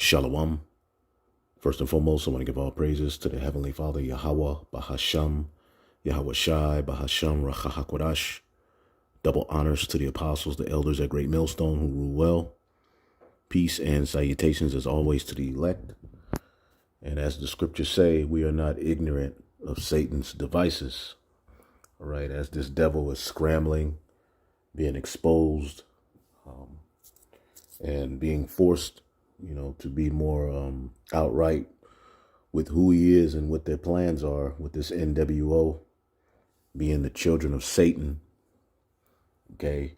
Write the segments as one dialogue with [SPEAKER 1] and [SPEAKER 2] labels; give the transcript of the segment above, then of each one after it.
[SPEAKER 1] Shalom. First and foremost, I want to give all praises to the Heavenly Father, Yahweh, Bahasham, Yahweh Shai, Bahasham, Rachahakwadash. Double honors to the apostles, the elders at Great Millstone who rule well. Peace and salutations as always to the elect. And as the scriptures say, we are not ignorant of Satan's devices. All right, as this devil is scrambling, being exposed, and being forced, to be more outright with who he is and what their plans are with this NWO being the children of Satan. Okay.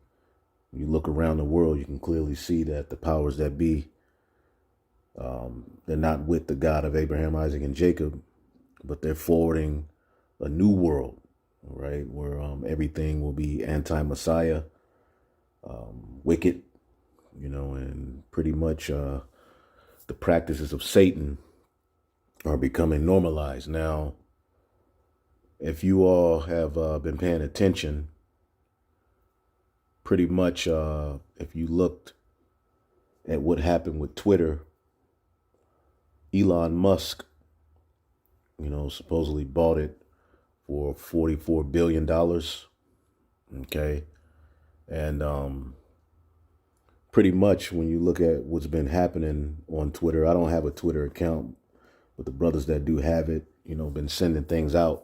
[SPEAKER 1] When you look around the world, you can clearly see that the powers that be, they're not with the God of Abraham, Isaac, and Jacob, but they're forwarding a new world, right? Where everything will be anti-Messiah, wicked, and pretty much the practices of Satan are becoming normalized. Now, if you all have been paying attention, pretty much if you looked at what happened with Twitter, Elon Musk, supposedly bought it for $44 billion. Okay. And pretty much when you look at what's been happening on Twitter, I don't have a Twitter account, but the brothers that do have it, been sending things out,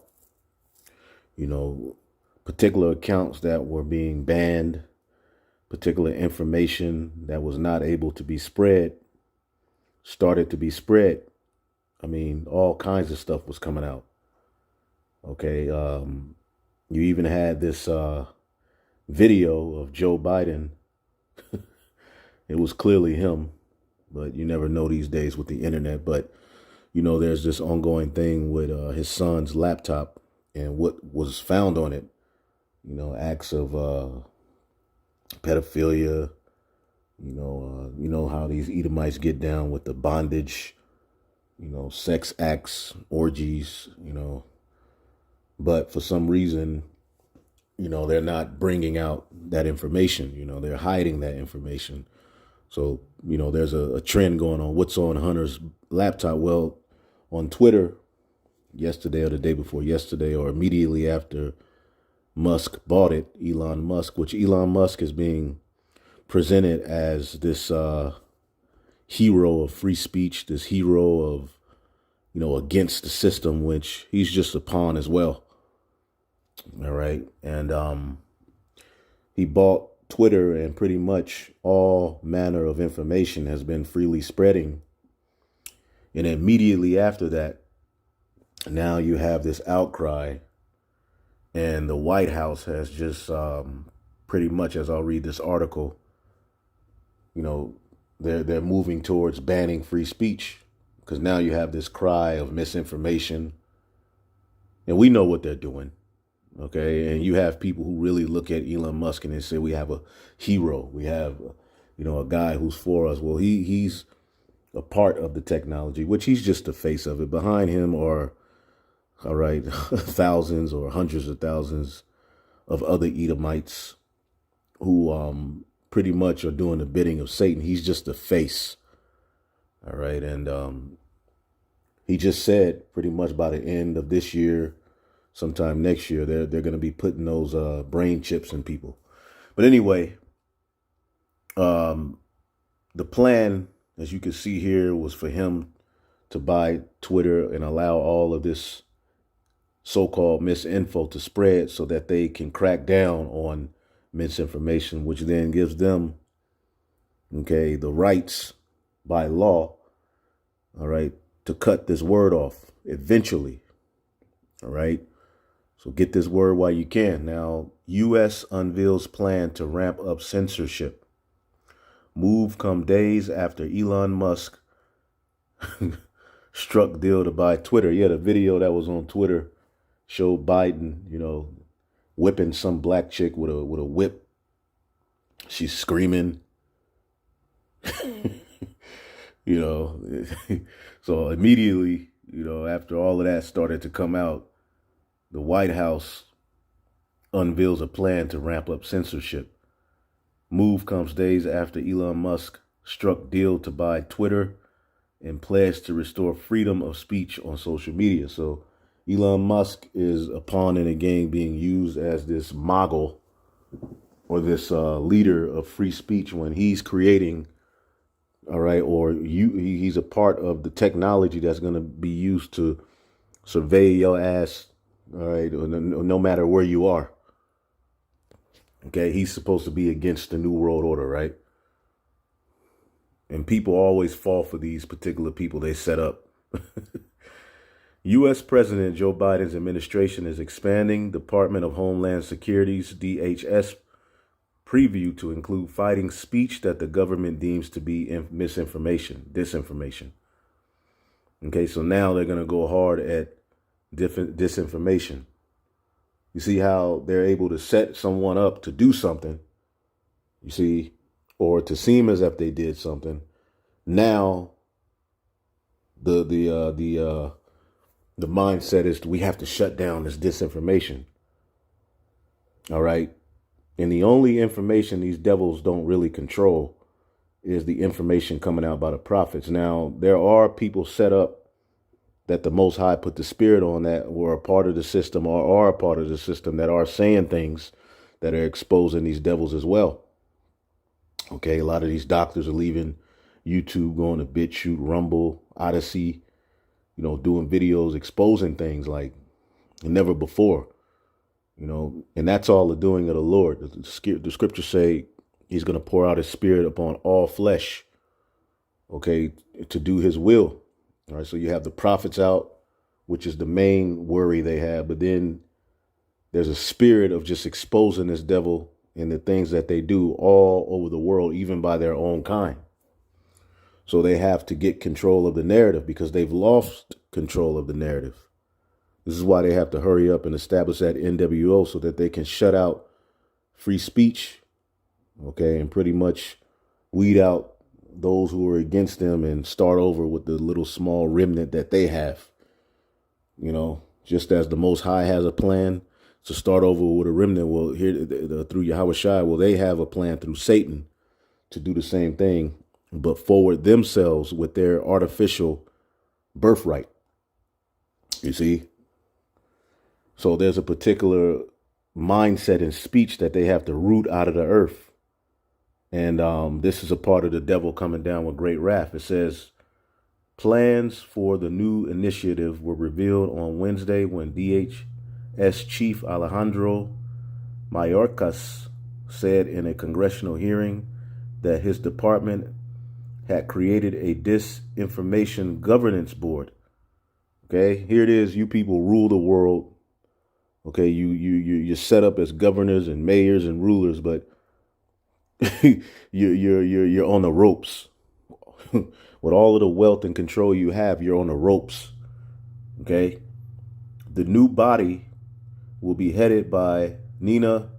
[SPEAKER 1] particular accounts that were being banned, particular information that was not able to be spread, started to be spread. I mean, all kinds of stuff was coming out. Okay. You even had this video of Joe Biden. It was clearly him, but you never know these days with the internet. But, there's this ongoing thing with his son's laptop and what was found on it, acts of pedophilia, how these Edomites get down with the bondage, sex acts, orgies, but for some reason, they're not bringing out that information, they're hiding that information. So, there's a trend going on. What's on Hunter's laptop? Well, on Twitter yesterday or the day before yesterday or immediately after Musk bought it, Elon Musk, which Elon Musk is being presented as this hero of free speech, this hero of, against the system, which he's just a pawn as well. All right. And he bought Twitter, and pretty much all manner of information has been freely spreading. And immediately after that, now you have this outcry, and the White House has just pretty much, as I'll read this article, they're moving towards banning free speech, because now you have this cry of misinformation, and we know what they're doing. Okay. And you have people who really look at Elon Musk and they say, we have a hero. We have, a guy who's for us. Well, he's a part of the technology, which he's just the face of it. Behind him are, all right, thousands or hundreds of thousands of other Edomites who pretty much are doing the bidding of Satan. He's just the face. All right. And he just said pretty much by the end of this year, sometime next year, they're going to be putting those brain chips in people. But anyway, the plan, as you can see here, was for him to buy Twitter and allow all of this so-called misinfo to spread so that they can crack down on misinformation, which then gives them, the rights by law, all right, to cut this word off eventually. All right. So get this word while you can. Now, U.S. unveils plan to ramp up censorship. Move come days after Elon Musk struck deal to buy Twitter. Yeah, the video that was on Twitter showed Biden, whipping some black chick with a whip. She's screaming. So immediately, after all of that started to come out, the White House unveils a plan to ramp up censorship. Move comes days after Elon Musk struck deal to buy Twitter. and pledged to restore freedom of speech on social media. So Elon Musk is a pawn in a game being used as this mogul or this leader of free speech when he's creating, all right, or he's a part of the technology that's going to be used to survey your ass, all right, no matter where you are. Okay, he's supposed to be against the New World Order, right? And people always fall for these particular people they set up. U.S. President Joe Biden's administration is expanding Department of Homeland Security's DHS preview to include fighting speech that the government deems to be misinformation, disinformation. Okay, so now they're going to go hard at disinformation. You see how they're able to set someone up to do something, you see, or to seem as if they did something. Now, the mindset is we have to shut down this disinformation. All right. And the only information these devils don't really control is the information coming out by the prophets. Now, there are people set up that the Most High put the spirit on that were a part of the system or are a part of the system that are saying things that are exposing these devils as well. Okay, a lot of these doctors are leaving YouTube, going to BitChute, Rumble, Odyssey, doing videos exposing things like never before, and that's all the doing of the Lord. The scriptures say he's going to pour out his spirit upon all flesh, okay, to do his will. All right, so you have the prophets out, which is the main worry they have, but then there's a spirit of just exposing this devil and the things that they do all over the world, even by their own kind. So they have to get control of the narrative because they've lost control of the narrative. This is why they have to hurry up and establish that NWO so that they can shut out free speech, okay, and pretty much weed out those who are against them and start over with the little small remnant that they have. Just as the Most High has a plan to start over with a remnant, well, here through Yahweh Shai, well, they have a plan through Satan to do the same thing, but forward themselves with their artificial birthright. You see? So there's a particular mindset and speech that they have to root out of the earth. And this is a part of the devil coming down with great wrath. It says, plans for the new initiative were revealed on Wednesday when DHS Chief Alejandro Mayorkas said in a congressional hearing that his department had created a disinformation governance board. Okay, here it is. You people rule the world. Okay, you're set up as governors and mayors and rulers, but you're on the ropes. With all of the wealth and control you have, you're on the ropes. Okay, the new body will be headed by Nina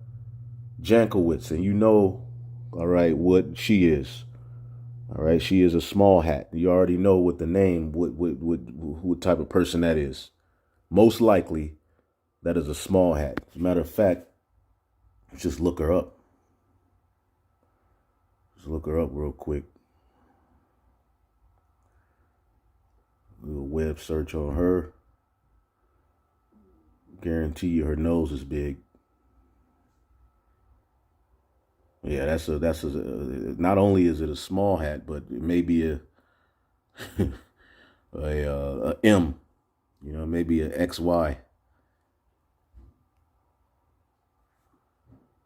[SPEAKER 1] Jankowicz, and all right, what she is. All right, she is a small hat. You already know what the name, what type of person that is. Most likely, that is a small hat. As a matter of fact, just look her up. Just look her up real quick. Do a web search on her. Guarantee you her nose is big. Yeah, that's not only is it a small hat, but it may be a M, maybe a XY.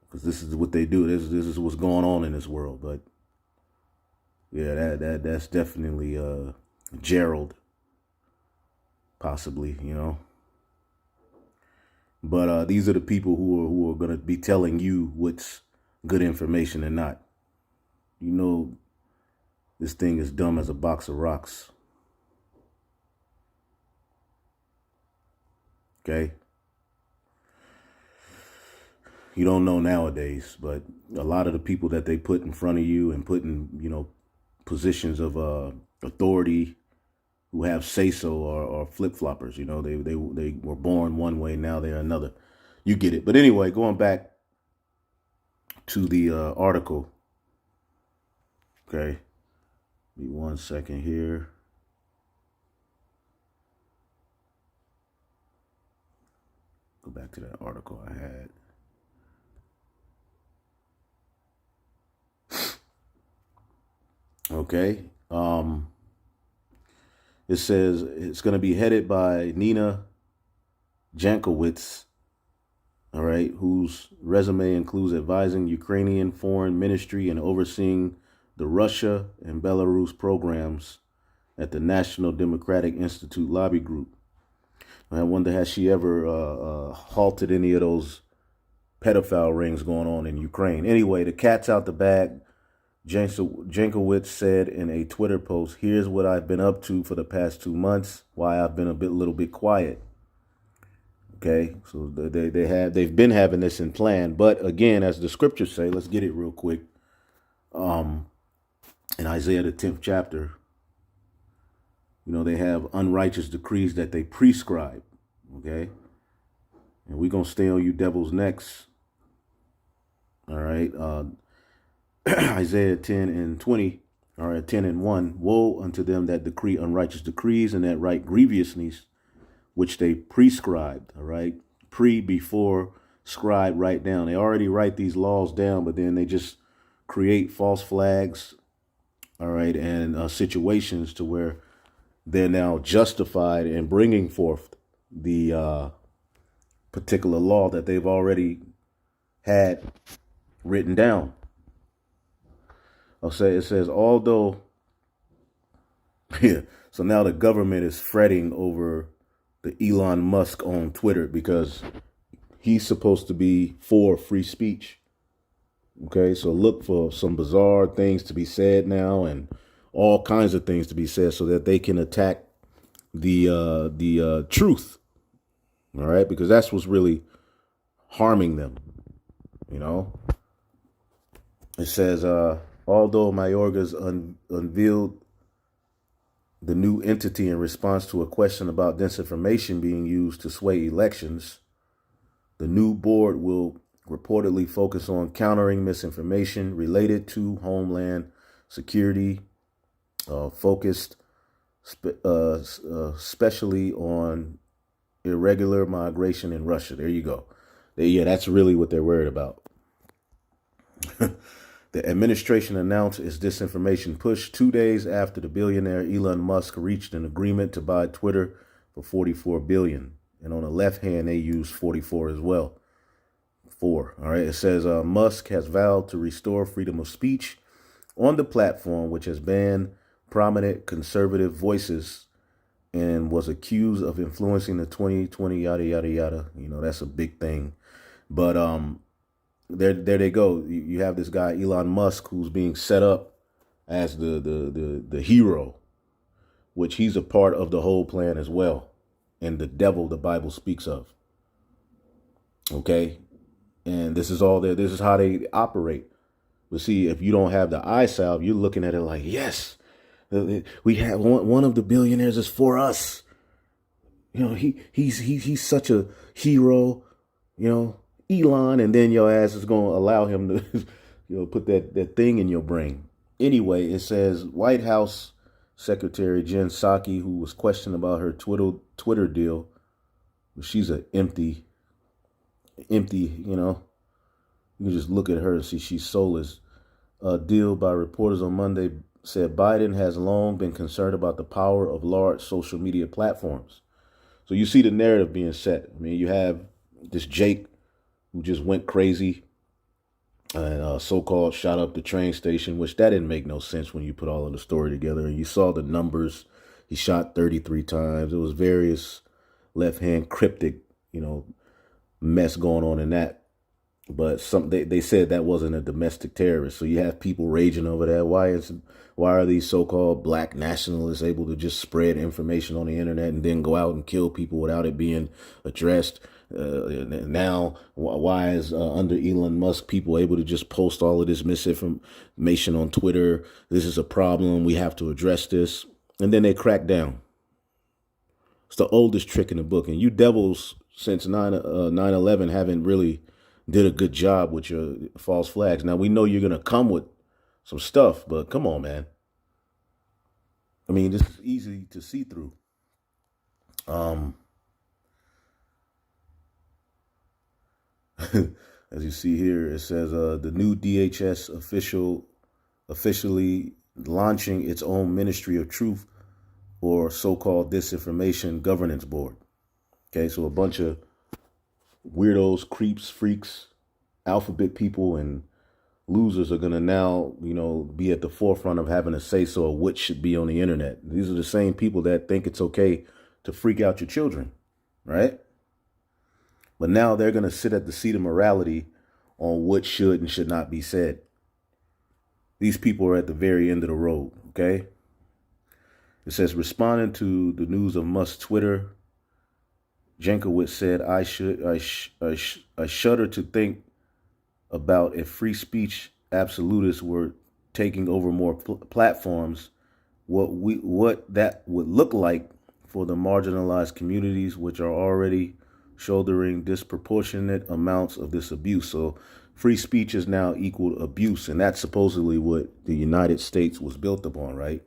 [SPEAKER 1] Because this is what they do. This is what's going on in this world. But yeah, that's definitely Gerald, possibly, But these are the people who are going to be telling you what's good information and not. This thing is dumb as a box of rocks. Okay? You don't know nowadays, but a lot of the people that they put in front of you and put in, positions of authority who have say-so are flip-floppers. They were born one way, now they're another. You get it. But anyway, going back to the article. Okay. Give me 1 second here. Go back to that article I had. Okay. It says it's going to be headed by Nina Jankowicz, all right, whose resume includes advising Ukrainian foreign ministry and overseeing the Russia and Belarus programs at the National Democratic Institute lobby group. I wonder, has she ever halted any of those pedophile rings going on in Ukraine? Anyway, the cat's out the bag. Jankowicz said in a Twitter post, "Here's what I've been up to for the past 2 months, why I've been a little bit quiet." Okay, so they've been having this in plan, but again, as the scriptures say, let's get it real quick. In Isaiah the 10th chapter, they have unrighteous decrees that they prescribe. Okay, and we're gonna stay on you devils next. All right, Isaiah 10:20. All right, 10:1. Woe unto them that decree unrighteous decrees and that write grievousness, which they prescribed. All right, before scribe, write down. They already write these laws down, but then they just create false flags. All right, and situations to where they're now justified in bringing forth the particular law that they've already had written down. It says, although, yeah, so now the government is fretting over the Elon Musk on Twitter because he's supposed to be for free speech. Okay, so look for some bizarre things to be said now and all kinds of things to be said so that they can attack the truth. All right, because that's what's really harming them. It says, although Mayorga's unveiled the new entity in response to a question about disinformation being used to sway elections, the new board will reportedly focus on countering misinformation related to homeland security, focused especially on irregular migration in Russia. There you go. Yeah, that's really what they're worried about. The administration announced its disinformation push 2 days after the billionaire Elon Musk reached an agreement to buy Twitter for $44 billion. And on the left hand, they use 44 as well. 4. All right. It says Musk has vowed to restore freedom of speech on the platform, which has banned prominent conservative voices and was accused of influencing the 2020 yada, yada, yada. That's a big thing. But there they go. You have this guy, Elon Musk, who's being set up as the hero, which he's a part of the whole plan as well. And the devil the Bible speaks of. Okay. And this is all there. This is how they operate. But see, if you don't have the eye salve, you're looking at it like, yes, we have one of the billionaires is for us. He's such a hero, Elon, and then your ass is going to allow him to, put that thing in your brain. Anyway, it says White House Secretary Jen Psaki, who was questioned about her Twitter deal, she's an empty, you can just look at her and see she's soulless. Deal by reporters on Monday said Biden has long been concerned about the power of large social media platforms. So you see the narrative being set. I mean, you have this Jake who just went crazy and so-called shot up the train station, which that didn't make no sense when you put all of the story together. And you saw the numbers. He shot 33 times. It was various left-hand cryptic, mess going on in that. But they said that wasn't a domestic terrorist. So you have people raging over that. Why are these so-called black nationalists able to just spread information on the internet and then go out and kill people without it being addressed? Now, why is under Elon Musk people able to just post all of this misinformation on Twitter? This is a problem. We have to address this. And then they crack down. It's the oldest trick in the book. And you devils since 9/11 haven't really did a good job with your false flags. Now, we know you're going to come with some stuff, but come on, man. I mean, this is easy to see through. As you see here, it says the new DHS officially launching its own Ministry of Truth, or so-called Disinformation Governance Board. Okay, so a bunch of weirdos, creeps, freaks, alphabet people, and losers are going to now, be at the forefront of having a say-so of what should be on the internet. These are the same people that think it's okay to freak out your children, right? But now they're going to sit at the seat of morality on what should and should not be said. These people are at the very end of the road, okay? It says, responding to the news of Musk's Twitter, Jankowicz said, I shudder to think about if free speech absolutists were taking over more platforms, what that would look like for the marginalized communities, which are already shouldering disproportionate amounts of this abuse. So free speech is now equal to abuse, and that's supposedly what the United States was built upon, right?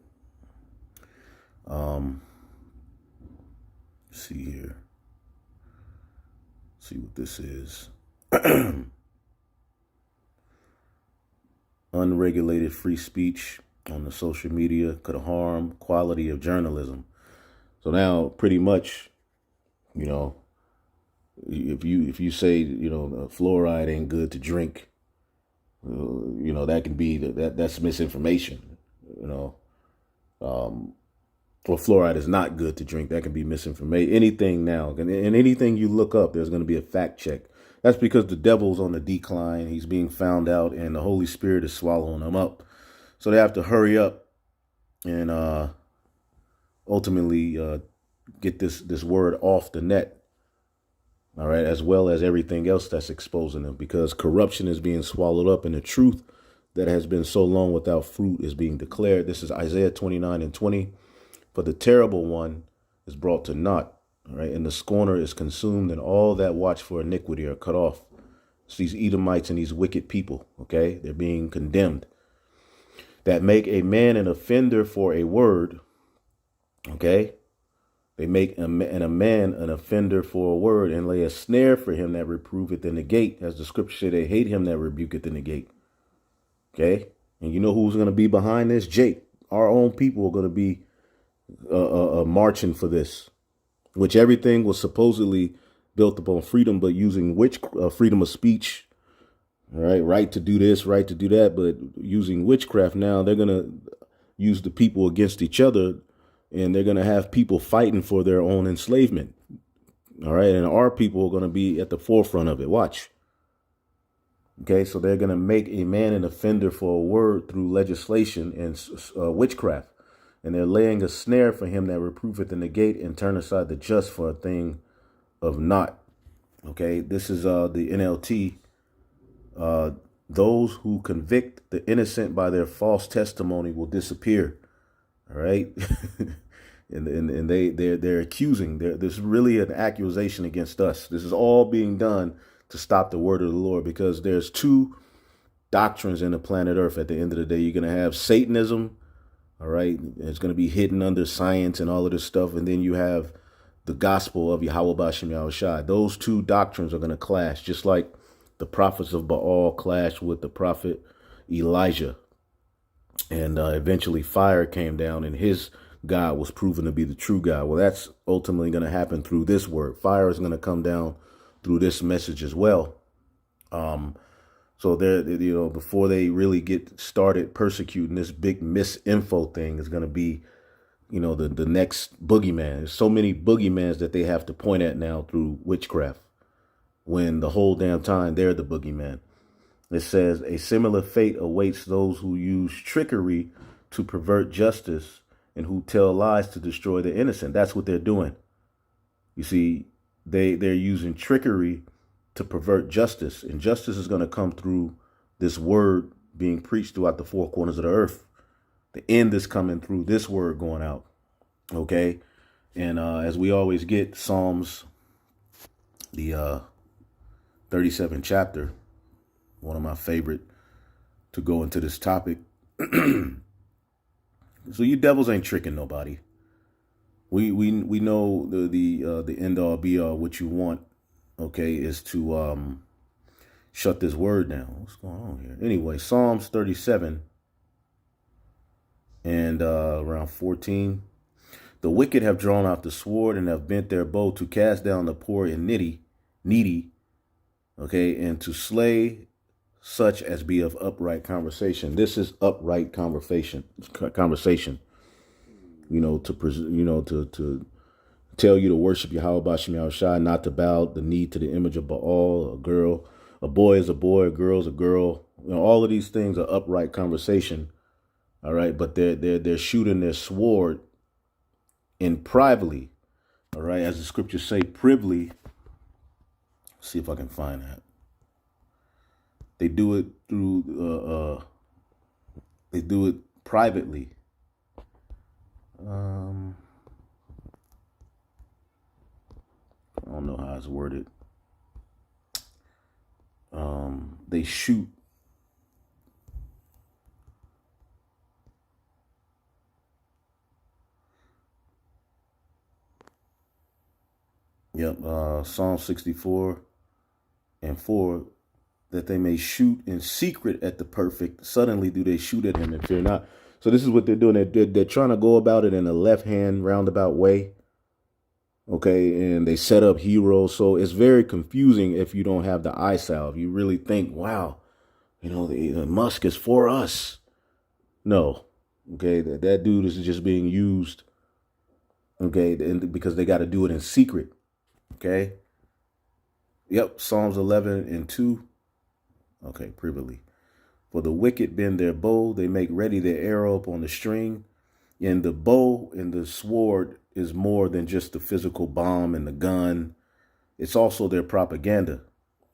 [SPEAKER 1] See here. See what this is. Unregulated free speech on the social media could harm quality of journalism. So now, pretty much, if you say fluoride ain't good to drink, that can be that's misinformation. Or fluoride is not good to drink. That can be misinformation. Anything now, and anything you look up, there's going to be a fact check. That's because the devil's on the decline. He's being found out, and the Holy Spirit is swallowing him up. So they have to hurry up and ultimately get this word off the net. All right, as well as everything else that's exposing them, because corruption is being swallowed up, and the truth that has been so long without fruit is being declared. This is Isaiah 29:20. For the terrible one is brought to naught, all right, and the scorner is consumed, and all that watch for iniquity are cut off. It's these Edomites and these wicked people, okay? They're being condemned. That make a man an offender for a word, okay? They make a man an offender for a word, and lay a snare for him that reproveth in the gate. As the scripture said, they hate him that rebuketh in the gate, okay? And you know who's going to be behind this? Jake. Our own people are going to be marching for this, which everything was supposedly built upon freedom, but using freedom of speech, all right to do this, right to do that, but using witchcraft. Now they're going to use the people against each other, and they're going to have people fighting for their own enslavement. All right. And our people are going to be at the forefront of it. Watch. Okay. So they're going to make a man an offender for a word through legislation and witchcraft. And they're laying a snare for him that reproveth in the gate, and turn aside the just for a thing of naught. Okay, this is the NLT. Those who convict the innocent by their false testimony will disappear. All right, and they're accusing. There's really an accusation against us. This is all being done to stop the word of the Lord, because there's two doctrines in the planet Earth. At the end of the day, you're going to have Satanism. All right. It's going to be hidden under science and all of this stuff. And then you have the gospel of Yahweh B'Shem Yahushua. Those two doctrines are going to clash, just like the prophets of Baal clashed with the prophet Elijah. And eventually fire came down, and his God was proven to be the true God. Well, that's ultimately going to happen through this word. Fire is going to come down through this message as well. So they're, before they really get started persecuting, this big MISINF0 thing is going to be, the next boogeyman. There's so many boogeymans that they have to point at now through witchcraft, when the whole damn time they're the boogeyman. It says a similar fate awaits those who use trickery to pervert justice and who tell lies to destroy the innocent. That's what they're doing. You see, they're using trickery to pervert justice, and justice is going to come through this word being preached throughout the four corners of the earth. The end is coming through this word going out. Okay. And as we always get, Psalms, the 37th chapter, one of my favorite to go into this topic. So you devils ain't tricking nobody. We know the end all be all. What you want, okay, is to shut this word down. What's going on here? Anyway, Psalms 37 and around 14. The wicked have drawn out the sword and have bent their bow to cast down the poor and needy, okay, and to slay such as be of upright conversation. This is upright conversation. To tell you to worship Yahweh Bashim Yahushai, not to bow the knee to the image of Baal. A boy is a boy, a girl is a girl. All of these things are upright conversation. All right, but they're shooting their sword in privately. All right, as the scriptures say, privily. See if I can find that. They do it through. They do it privately. I don't know how it's worded. They shoot. Yep. Psalm 64 and 4, that they may shoot in secret at the perfect. Suddenly do they shoot at him and fear not. So this is what they're doing. They're trying to go about it in a left-hand roundabout way. Okay, and they set up heroes. So it's very confusing if you don't have the eye salve. You really think, wow, the Musk is for us. No. Okay, that dude is just being used. Okay, because they got to do it in secret. Okay. Yep. Psalms 11 and 2. Okay. Privily. For the wicked bend their bow. They make ready their arrow upon the string. And the bow and the sword is more than just the physical bomb and the gun. It's also their propaganda.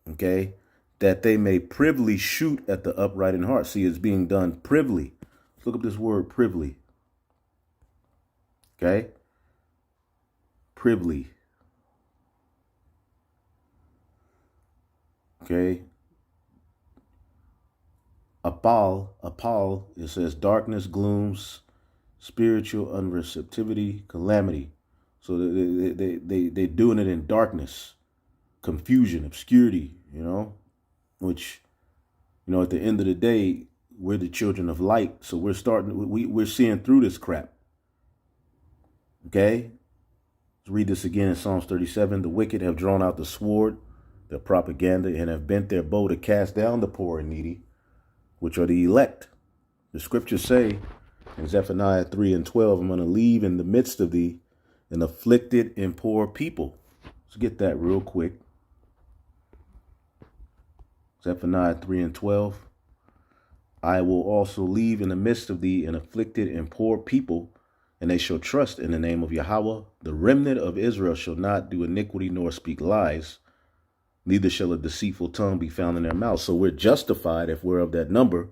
[SPEAKER 1] Okay. That they may privily shoot at the upright in heart. See, it's being done privily. Let's look up this word privily. Okay. Privily. Okay. Apal, it says darkness, glooms, spiritual unreceptivity, calamity. So they're doing it in darkness, confusion, obscurity, which, at the end of the day, we're the children of light. So we're seeing through this crap. Okay. Let's read this again in Psalms 37. The wicked have drawn out the sword, their propaganda, and have bent their bow to cast down the poor and needy, which are the elect. The scriptures say in Zephaniah 3 and 12, I'm going to leave in the midst of thee an afflicted and poor people. Let's get that real quick. Zephaniah 3 and 12. I will also leave in the midst of thee an afflicted and poor people, and they shall trust in the name of Yahweh. The remnant of Israel shall not do iniquity nor speak lies. Neither shall a deceitful tongue be found in their mouth. So we're justified if we're of that number.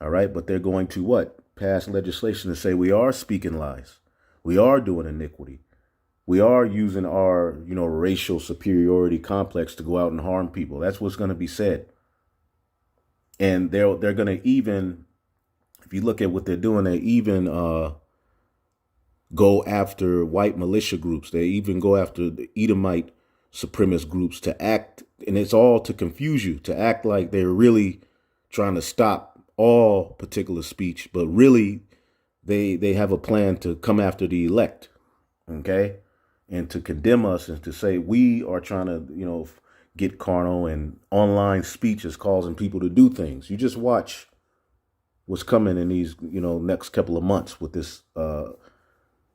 [SPEAKER 1] All right. But they're going to what? Pass legislation to say we are speaking lies. We are doing iniquity. We are using our, racial superiority complex to go out and harm people. That's what's going to be said. And they're going to even, if you look at what they're doing, they even go after white militia groups. They even go after the Edomite supremacist groups to act, and it's all to confuse you, to act like they're really trying to stop all particular speech, but really they have a plan to come after the elect, okay, and to condemn us and to say we are trying to, get carnal, and online speech is causing people to do things. You just watch what's coming in these, next couple of months with this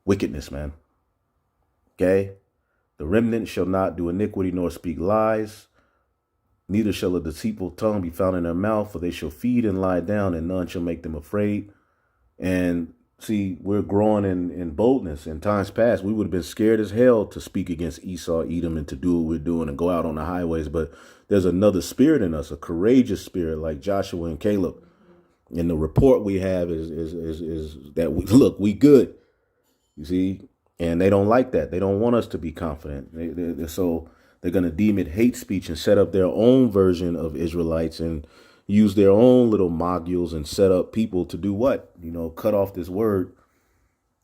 [SPEAKER 1] wickedness, man. Okay. The remnant shall not do iniquity nor speak lies. Neither shall a deceitful tongue be found in their mouth, for they shall feed and lie down, and none shall make them afraid. And see, we're growing in boldness. In times past, we would have been scared as hell to speak against Esau, Edom, and to do what we're doing and go out on the highways. But there's another spirit in us, a courageous spirit like Joshua and Caleb. And the report we have is that we good. You see? And they don't like that. They don't want us to be confident. So they're going to deem it hate speech and set up their own version of Israelites and use their own little modules and set up people to do what? Cut off this word.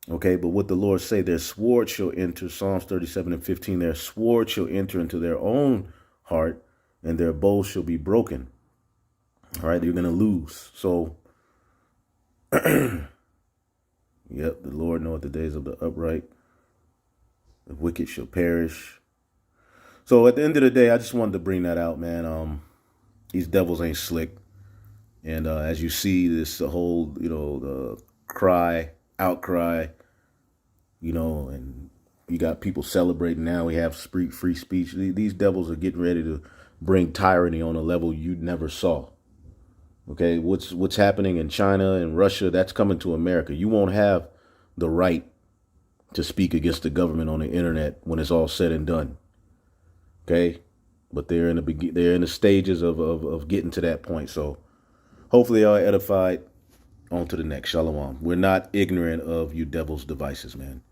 [SPEAKER 1] Okay, but what the Lord say, their sword shall enter, Psalms 37 and 15, their sword shall enter into their own heart, and their bows shall be broken. All right, you're going to lose. So, yep, the Lord knoweth the days of the upright. The wicked shall perish. So at the end of the day, I just wanted to bring that out, man. These devils ain't slick. And as you see this whole, the outcry, and you got people celebrating now. We have free speech. These devils are getting ready to bring tyranny on a level you never saw. Okay, what's happening in China and Russia, that's coming to America. You won't have the right to speak against the government on the internet when it's all said and done. Okay, but they're in the stages of getting to that point. So hopefully y'all are edified. On to the next. Shalom. We're not ignorant of you devil's devices, man.